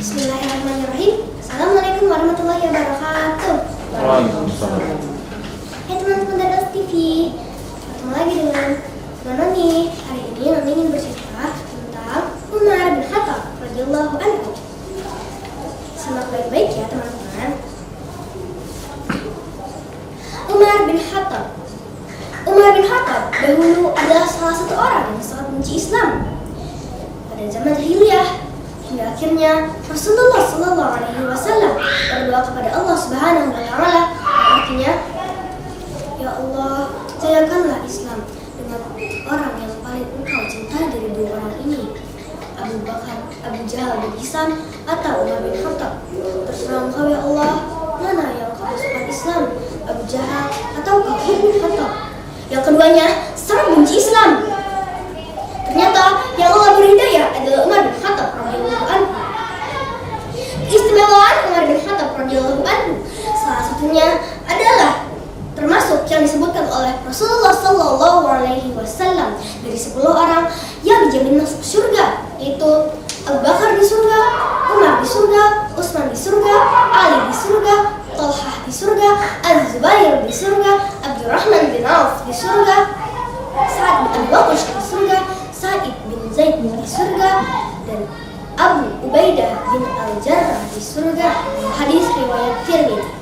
Bismillahirrahmanirrahim. Assalamualaikum warahmatullahi wabarakatuh. Waalaikumsalam. Hai teman-teman Dados TV, ketemu lagi dengan Noni. Hari ini Noni ingin bercerita tentang Umar bin Khattab radhiyallahu anhu. Simak baik-baik ya teman-teman. Umar bin Khattab dahulu adalah salah satu orang yang sangat benci Islam pada zaman jahiliyah, hingga akhirnya Rasulullah SAW berdoa kepada Allah Subhanahu wa Ta'ala, artinya, ya Allah, jayakanlah Islam dengan orang yang paling engkau cintai dari dua orang ini, Abu Bakar, Abu Jahal bin Hisam, atau Umar bin Khattab. Terserah engkau ya Allah, mana yang kau suka Islam, Abu Jahal atau Umar bin Khattab? Yang keduanya sangat benci Islam. Ternyata yang Allah beri hidayah adalah Umar bin Khattab radhiyallahu anhu. Keistimewaan Umar bin Khattab radhiyallahu anhu salah satunya adalah termasuk yang disebutkan oleh Rasulullah SAW dari 10 orang yang dijamin masuk surga, yaitu Abu Bakar di surga, Umar di surga, Utsman di surga, Ali di surga, Thalhah di surga, Az-Zubair di surga, Abdurrahman bin Auf di surga, Sa'ad bin Abi Waqqas di surga, Sa'id bin Zaid di surga, dan Abu Ubaidah bin Al-Jarrah di surga. Hadis riwayat Tirmidzi.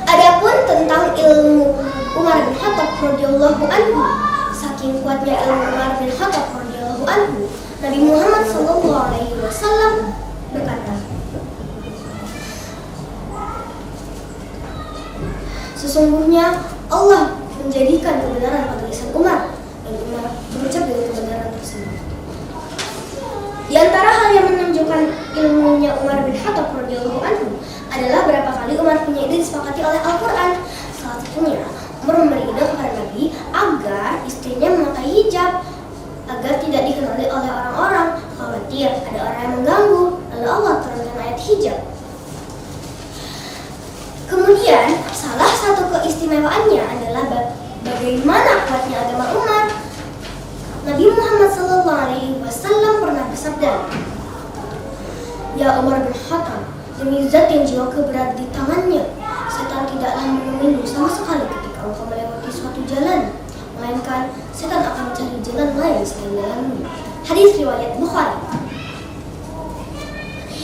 Adapun tentang ilmu Umar bin Khattab radhiyallahu anhu, saking kuatnya ilmu Umar bin Khattab radhiyallahu anhu, Nabi Muhammad SAW berkata, sesungguhnya Allah menjadikan kebenaran pada lisan Umar, dan Umar berucap dengan kebenaran tersebut. Di antara hal yang menunjukkan ilmunya Umar bin Khattab radhiyallahu anhu adalah berapa kali Umar punya ide disepakati oleh Al-Quran. Salah satunya, Umar memberi ide kepada Nabi agar istrinya memakai hijab, agar tidak dikenali oleh orang-orang, khawatir ada orang yang mengganggu. Lalu Allah turunkan ayat hijab. Kemudian, salah satu keistimewaannya adalah bagaimana kuatnya agama Umar. Nabi Muhammad SAW pernah bersabda, "Ya Umar bin Khattab, demi zat yang jiwaku berada di tangannya, setan tidaklah menemuimu sama sekali ketika engkau melewati suatu jalan, melainkan setan akan mencari jalan lain selain jalanmu." Hadis riwayat Bukhari.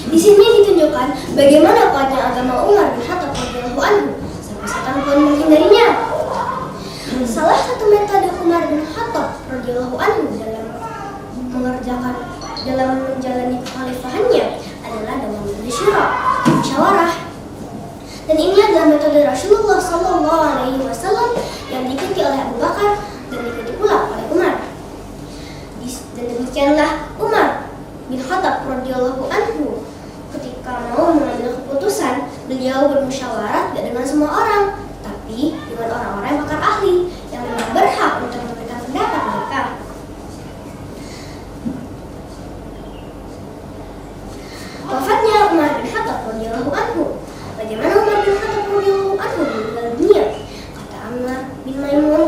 Di sini ditunjukkan bagaimana kuatnya agama Umar bin Khattab radhiyallahu anhu sampai setan pun menghindarinya. Salah satu metode Umar bin Khattab radhiyallahu anhu dalam menjalani kekhalifahannya adalah dengan bersyura, musyawarah. Dan ini adalah metode Rasulullah SAW yang diikuti oleh Abu Bakar dan diikuti pula oleh Umar. Dan demikianlah Umar bin Khattab radhiyallahu anhu ketika mau mengambil keputusan, beliau bermusyawarah tidak dengan semua orang, tapi dengan orang-orang yang pakar ahli yang memang berhak untuk memberikan pendapat mereka. Wafatnya Umar bin Khattab radhiyallahu anhu. Bagaimana Umar bin Khattab radhiyallahu anhu meninggal dunia? Kata Amr bin Maimun,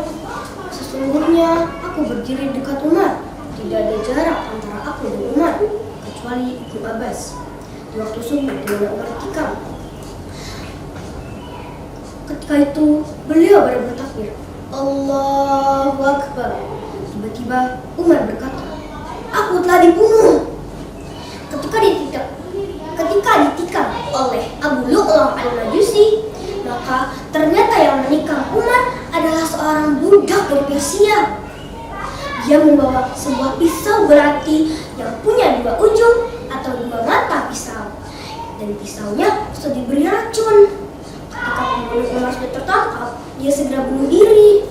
sesungguhnya aku berdiri dekat Umar, tidak ada jarak antara aku dan Umar kecuali Ibnu Abbas. Di waktu subuh di mana Umar tikam. Ketika itu beliau baru bertakbir, Allahu Akbar. Tiba-tiba Umar berkata, aku telah dibunuh. Ketika ditikam oleh Abu Lu'lu'ah al-Majusi, maka ternyata yang menikam Umar adalah seorang budak dari Persia. Dia membawa sebuah pisau berarti yang punya 2 ujung atau 2 mata pisau, dan pisaunya sudah diberi racun. Ketika pembunuh Umar sudah tertangkap, dia segera bunuh diri.